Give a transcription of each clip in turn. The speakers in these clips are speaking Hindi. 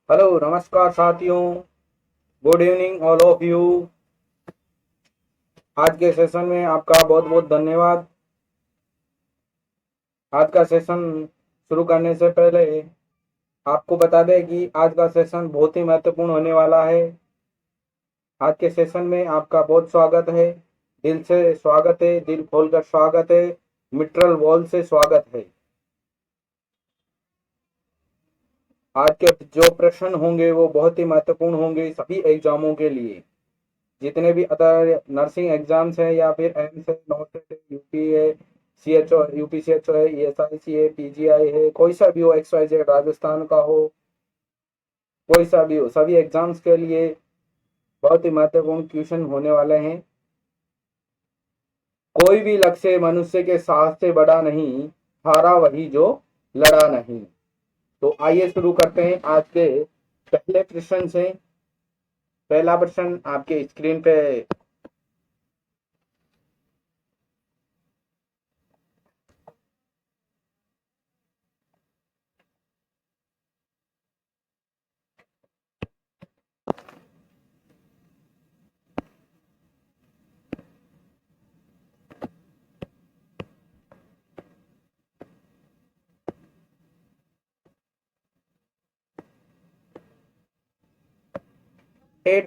हेलो नमस्कार साथियों। Good evening all of you. आज के सेशन में आपका बहुत बहुत धन्यवाद। आज का सेशन शुरू करने से पहले आपको बता दें कि आज का सेशन बहुत ही महत्वपूर्ण होने वाला है। आज के सेशन में आपका बहुत स्वागत है। दिल से स्वागत है, दिल खोलकर स्वागत है, मिट्रल वॉल से स्वागत है। आज के जो प्रश्न होंगे वो बहुत ही महत्वपूर्ण होंगे सभी एग्जामों के लिए। जितने भी अदर नर्सिंग एग्जाम्स हैं या फिर एम्स है, नॉट है, यूपी है, सीएचओ, यूपीसीएचओ है, ईएसआईसी है, पीजीआई है, कोई सा भी हो, एक्स वाई जेड, राजस्थान का हो, कोई सा भी हो, सभी एग्जाम्स के लिए बहुत ही महत्वपूर्ण क्वेश्चन होने वाले हैं। कोई भी लक्ष्य मनुष्य के साहस से बड़ा नहीं, हारा वही जो लड़ा नहीं। तो आइए शुरू करते हैं आज के पहले प्रश्न से। पहला प्रश्न आपके स्क्रीन पे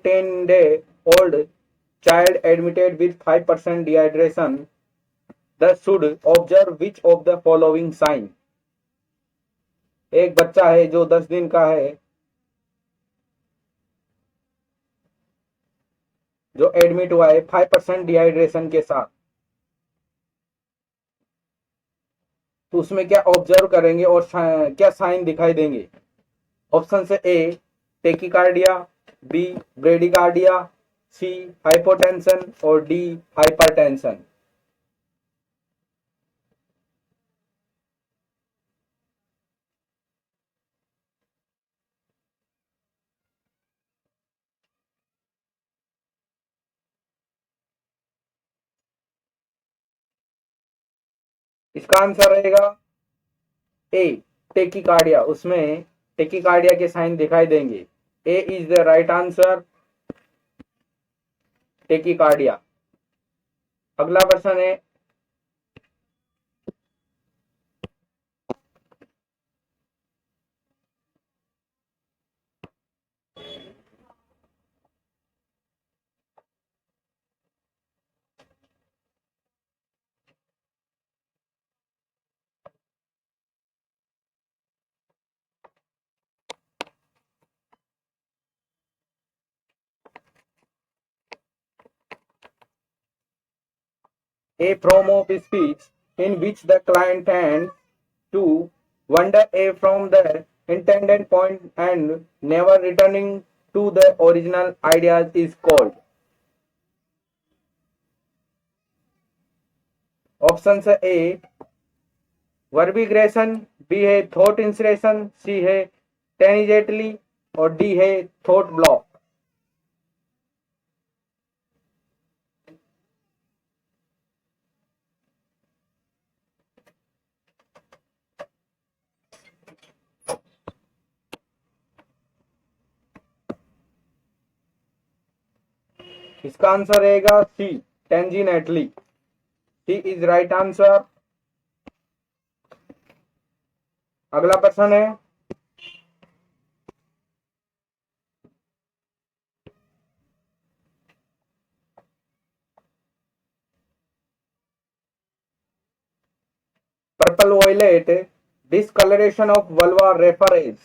10-day-old child admitted with 5% dehydration thus should observe which of the following sign। एक बच्चा है जो 10 दिन का है, जो एडमिट हुआ है 5% डिहाइड्रेशन के साथ, तो उसमें क्या ऑब्जर्व करेंगे और क्या साइन दिखाई देंगे। ऑप्शन से A tachycardia, B bradycardia, C hypotension और डी हाइपरटेंशन। इसका आंसर रहेगा ए टेकिकार्डिया। उसमें टेकिकार्डिया के साइन दिखाई देंगे। A is the right answer, tachycardia. अगला प्रश्न है a form of speech in which the client tends to wander away from the intended point and never returning to the original ideas is called। Option है ए वर्बिग्रेशन, बी है थॉट इंसरेशन, सी है टेनिजेटली और डी है थॉट ब्लॉक। इसका आंसर रहेगा C tangentially. C is right answer. अगला प्रश्न है purple violet discoloration of vulva refer as।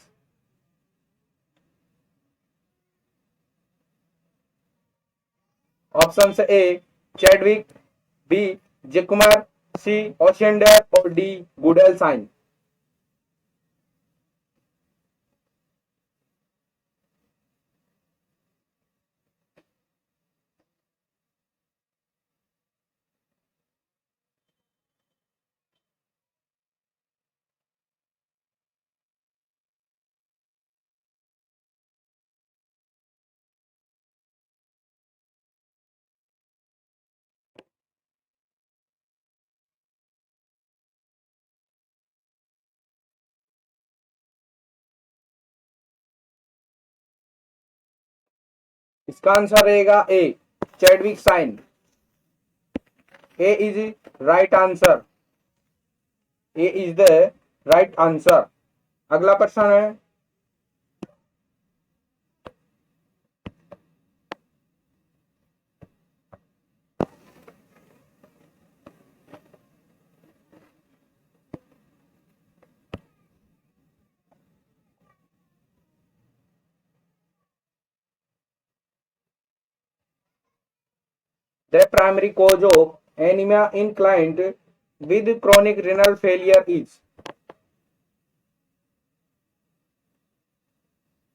Option A Chadwick, B Jacquemier, C Osiander और डी गुडेल साइन। इसका आंसर रहेगा A, Chadwick sign. A is right answer. A is the right answer. अगला प्रश्न है, the primary cause of anemia in client with chronic renal failure is।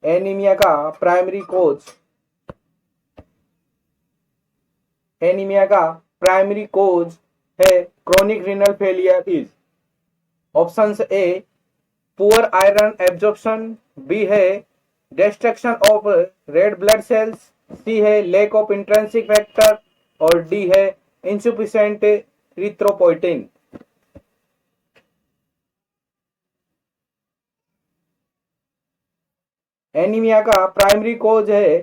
Anaemia का प्राइमरी कोज, एनीमिया का प्राइमरी कोज है chronic renal failure is. Options A poor iron absorption, B है destruction of red blood cells, C है लैक ऑफ इंट्रिंसिक फैक्टर और डी है इनसफिशिएंट इरिथ्रोपोइटिन। एनीमिया का प्राइमरी कोज है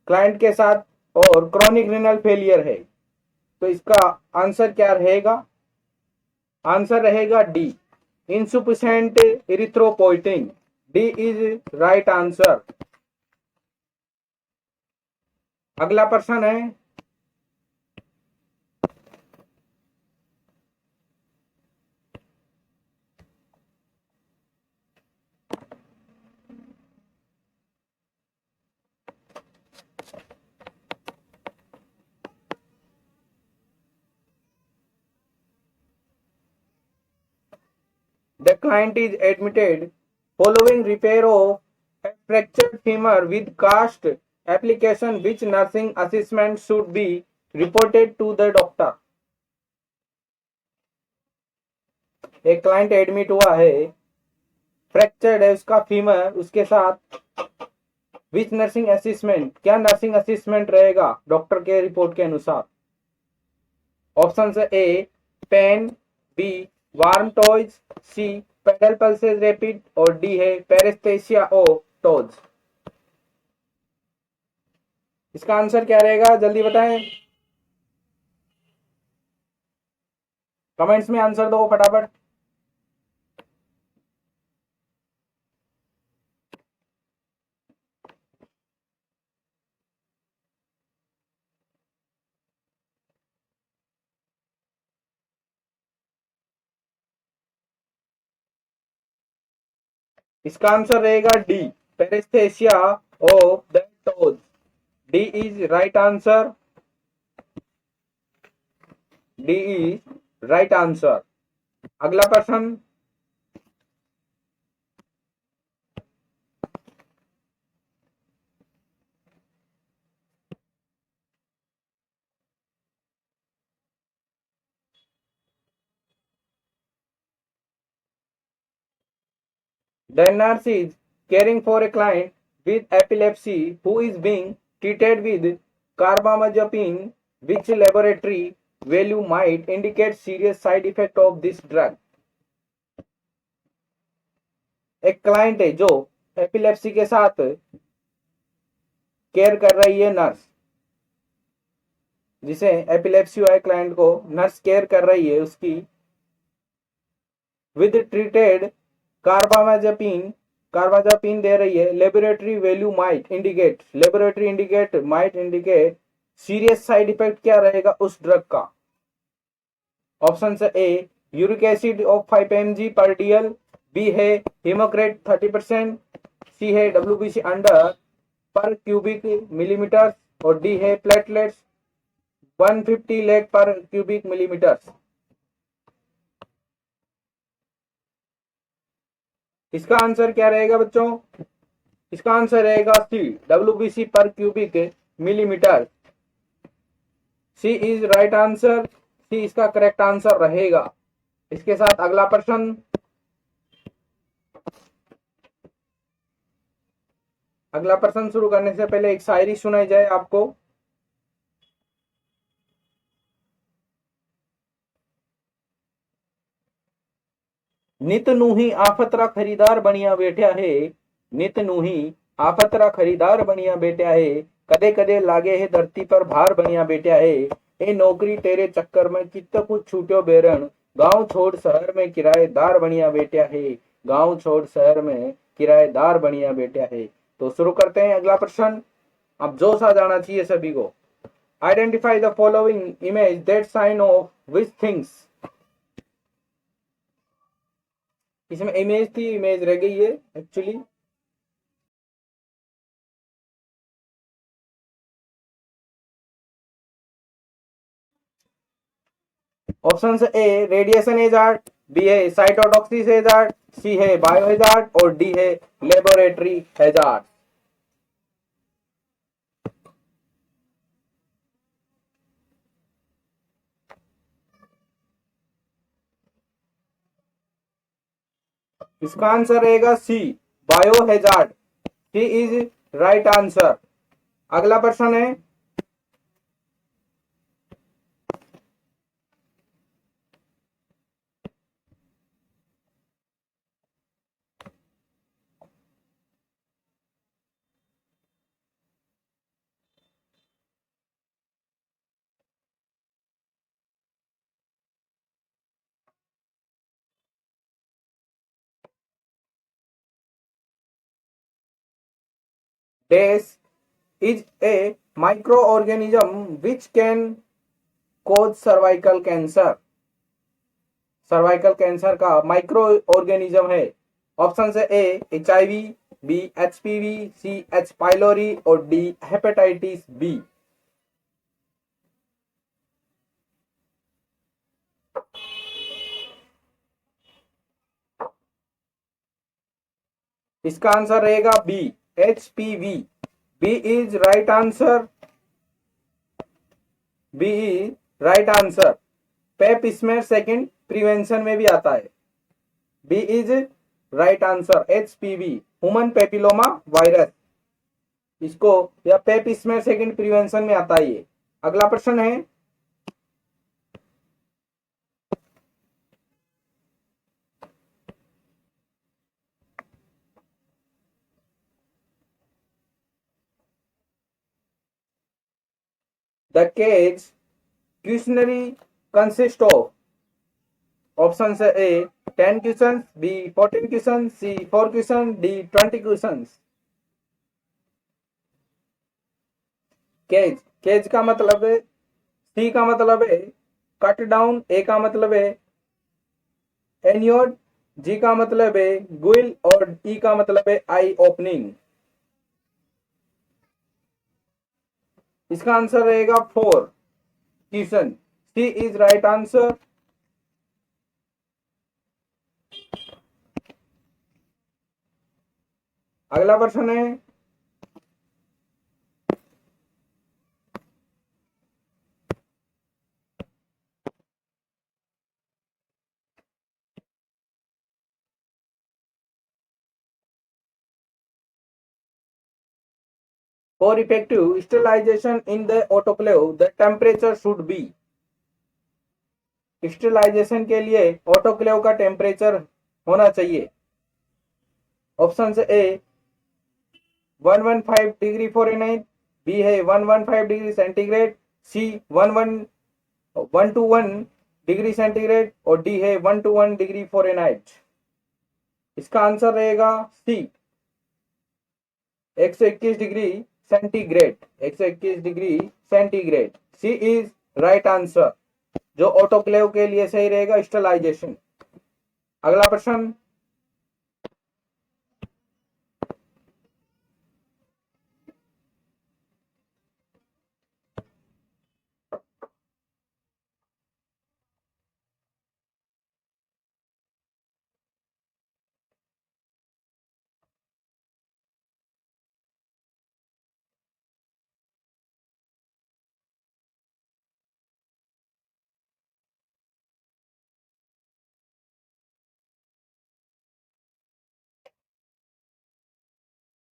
क्लाइंट के साथ और क्रोनिक रिनल फेलियर है, तो इसका आंसर क्या रहेगा? आंसर रहेगा D, insufficient erythropoietin. D is right answer. अगला प्रश्न है, the client is admitted following repair of a fractured femur with cast application. Which nursing assessment should be reported to the doctor? एक क्लाइंट एडमिट हुआ है, फ्रैक्चर्ड है उसका फीमर, उसके साथ विच नर्सिंग असिस्टमेंट, क्या नर्सिंग असिस्टमेंट रहेगा डॉक्टर के रिपोर्ट के अनुसार? Option A pain, B warm toes, C pedal pulses rapid और डी है पेरेस्थेसिया ओ टोज। इसका आंसर क्या रहेगा जल्दी बताएं, कमेंट्स में आंसर दो फटाफट। इसका आंसर रहेगा D, paraesthesia of the toes. D is right answer. D is right answer. अगला प्रश्न, the nurse is caring for a client with epilepsy who is being treated with carbamazepine. Which laboratory value might indicate serious side effect of this drug? एक क्लाइंट है जो एपिलेप्सी के साथ केयर कर रही है, नर्स जिसे एपिलेप्सी हुआ है क्लाइंट को नर्स केयर कर रही है, उसकी विद ट्रीटेड कार्बामाजेपिन दे रही है। Laboratory value might indicate, laboratory indicate might indicate serious side effect क्या रहेगा उस ड्रग का? Option A uric acid of 5 mg पर डीएल, बी है हीमोक्रेट 30%, सी है WBC अंडर पर क्यूबिक मिलीमीटर और डी है प्लेटलेट्स 150 लेग पर क्यूबिक मिलीमीटर। इसका आंसर क्या रहेगा बच्चों? इसका आंसर रहेगा सी, WBC पर cubic millimetre. C is right answer. C इसका करेक्ट आंसर रहेगा। इसके साथ अगला प्रश्न, अगला प्रश्न शुरू करने से पहले एक शायरी सुनाई जाए आपको। नित नूही आफतरा खरीदार बनिया बैठा है, नित नूही आफतरा खरीदार बनिया बैठा है, कदे कदे लागे है धरती पर भार बनिया बेटा है, ए नौकरी तेरे चक्कर में कितना कुछ छूटो बेरन, गांव छोड़ शहर में किराएदार बनिया बेटा है, गांव छोड़ शहर में किराएदार बनिया बेटा है। तो शुरू करते हैं अगला प्रश्न। अब जोश आ जाना चाहिए सभी को। Identify the following image that sign of which things. इसमें इमेज थी, इमेज रह गई है actually. Option A radiation hazard, B है साइटोटॉक्सिस एजार्ट, सी है बायो हैजार्ड और डी है लेबोरेटरी हैजार्ड। इसका आंसर रहेगा C bio hazard. C is right answer. अगला प्रश्न है dash is a microorganism which can cause cervical cancer। Cervical cancer का माइक्रो ऑर्गेनिज्म है। ऑप्शन से A HIV, B HPV, C H pylori और डी हेपेटाइटिस बी। इसका आंसर रहेगा B HPV। B is right answer. B is right answer. Pap smear second prevention में भी आता है। B is right answer. HPV human papilloma virus, इसको या पेप स्मेयर सेकंड प्रिवेंशन में आता है ये। अगला प्रश्न है the CAGE questionnaire consist of. Option से A 10 question, B 14 question, C 4 question, D 20 question. CAGE, CAGE का मतलब है, सी का मतलब है कट डाउन, ए का मतलब है एनियोड, जी का मतलब है गुइल और ई का मतलब है आई ओपनिंग। इसका आंसर रहेगा 4 question. C is right answer. अगला प्रश्न है For effective sterilization in the autoclave, the temperature should be। Sterilisation के लिए ऑटोक्लेव का टेम्परेचर होना चाहिए। ऑप्शन से ए 115 डिग्री फ़ारेनहाइट, बी है 115 degree centigrade, C 121 degree centigrade और डी है 121 डिग्री फ़ारेनहाइट। इसका आंसर रहेगा C 121 degree centigrade. 121 degree centigrade. C is right answer, जो ऑटोक्लेव के लिए सही रहेगा स्टेरिलाइजेशन। अगला प्रश्न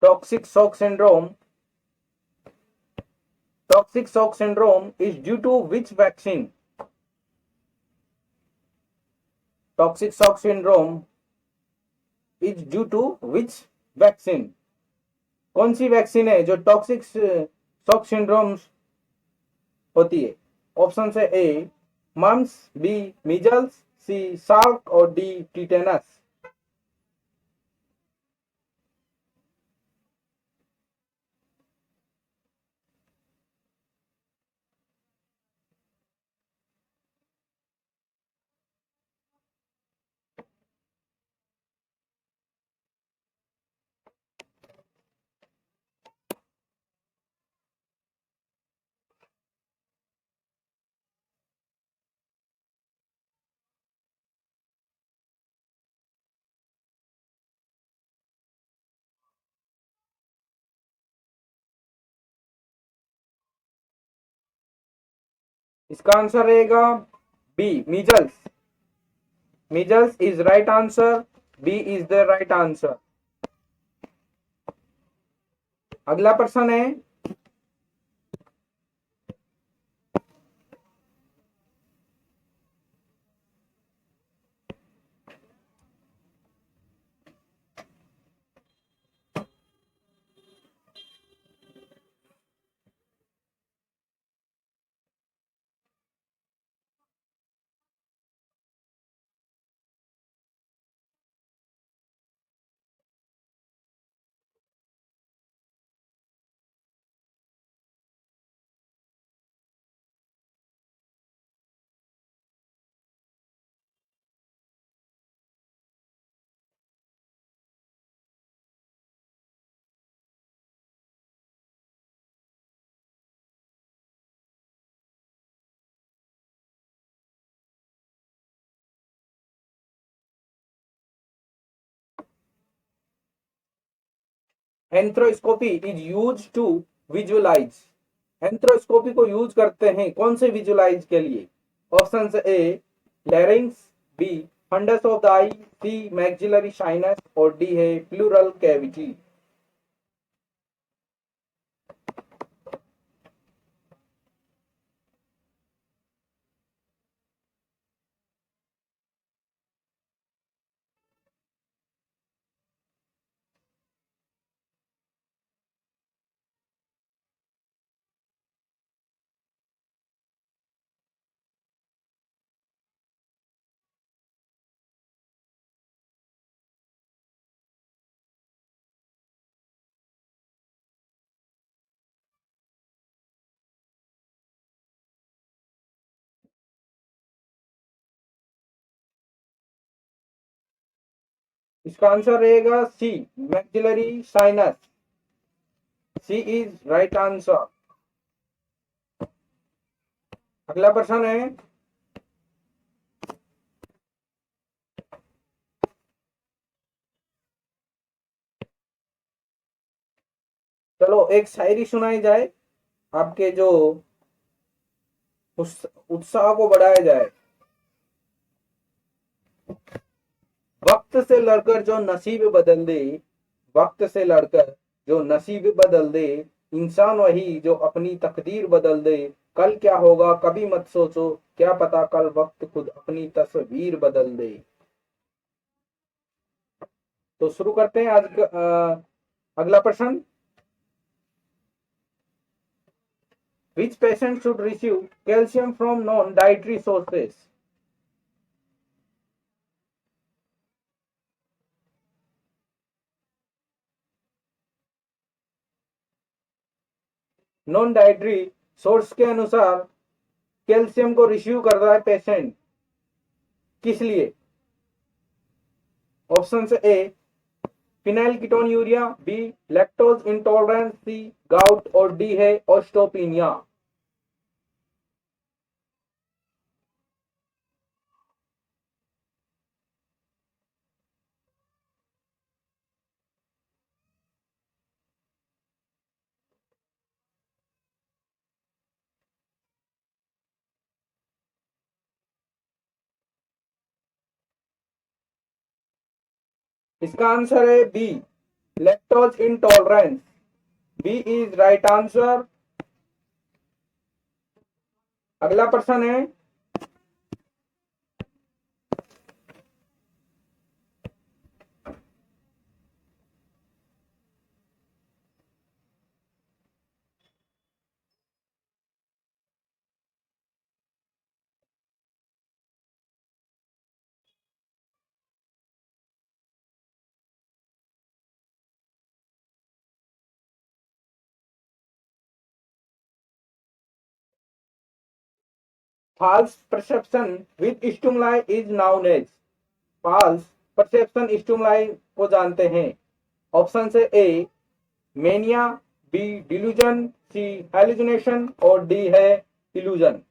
toxic shock syndrome। Toxic shock syndrome is due to which vaccine? Toxic shock syndrome is due to which vaccine? कौन सी वैक्सीन है जो टॉक्सिक शॉक सिंड्रोम्स होती है? ऑप्शन है A mumps, B measles, C Salk और डी टीटेनस। इसका आंसर रहेगा B measles. Measles is right answer. B is the right answer. अगला प्रश्न है, antroscopy is use to visualise. Antroscopy को यूज करते हैं कौन से विजुअलाइज के लिए? Option A larynx, B fundus of the eye, C maxillary sinus और डी है प्लूरल कैविटी। इसका आंसर रहेगा C maxillary sinus. C is right answer. अगला प्रश्न है, चलो एक शायरी सुनाई जाए, आपके जो उत्साह को बढ़ाया जाए। वक्त से लड़कर जो नसीब बदल दे, वक्त से लड़कर जो नसीब बदल दे, इंसान वही जो अपनी तकदीर बदल दे। कल क्या होगा कभी मत सोचो, क्या पता कल वक्त खुद अपनी तस्वीर बदल दे। तो शुरू करते हैं आज अगला प्रश्न। Which patient should receive calcium from non dietary sources? Non dietary source के अनुसार कैल्शियम को रिसीव कर रहा है पेशेंट, किस लिए? Option A phenylketonuria, B lactose intolerance, C gout और डी है ऑस्टोपिनिया। इसका आंसर है B lactose intolerance. B is right answer. अगला प्रश्न है, false perception with stimuli is known as, false perception stimuli को जानते हैं। ऑप्शन से ए मेनिया, बी डिल्यूजन, सी हेलुसिनेशन और डी है इल्यूजन।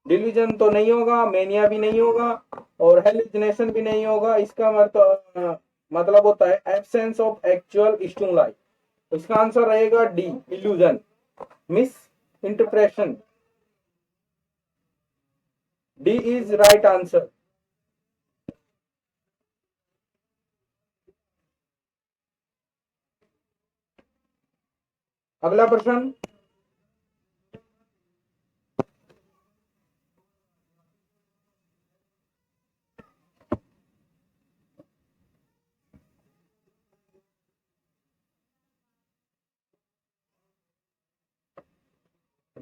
डिल्यूजन तो नहीं होगा, मेनिया भी नहीं होगा और हेलुसिनेशन भी नहीं होगा। इसका मतलब होता है एब्सेंस ऑफ एक्चुअल स्टिमुलाई। इसका आंसर रहेगा D illusion, miss interpretation. D is right answer. अगला प्रश्न,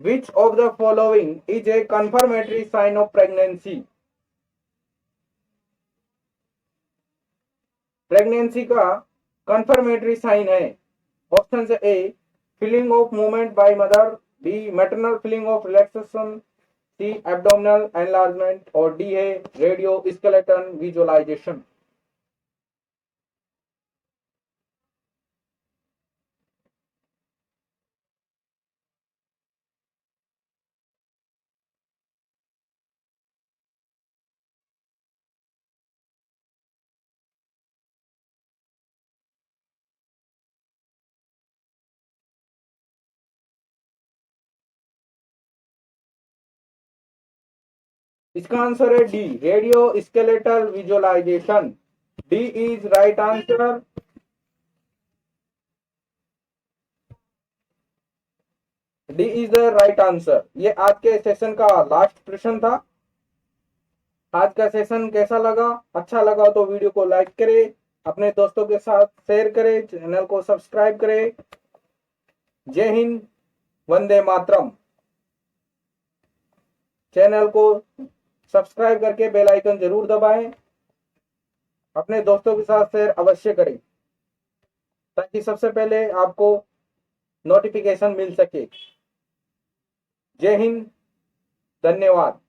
which of the following is a confirmatory sign of pregnancy? Pregnancy का कंफर्मेटरी साइन है। ऑप्शन से A feeling of movement by mother, B maternal feeling of relaxation, C abdominal enlargement और डी है रेडियो स्केलेटन विजुअलाइजेशन। इसका आंसर है D radio skeletal visualisation. D is right answer. D is the right answer. ये आज के सेशन का लास्ट प्रश्न था। आज का सेशन कैसा लगा? अच्छा लगा तो वीडियो को लाइक करें, अपने दोस्तों के साथ शेयर करें, चैनल को सब्सक्राइब करें। जय हिंद, वंदे मातरम। चैनल को सब्सक्राइब करके बेल आइकन जरूर दबाएं, अपने दोस्तों के साथ शेयर अवश्य करें ताकि सबसे पहले आपको नोटिफिकेशन मिल सके। जय हिंद, धन्यवाद।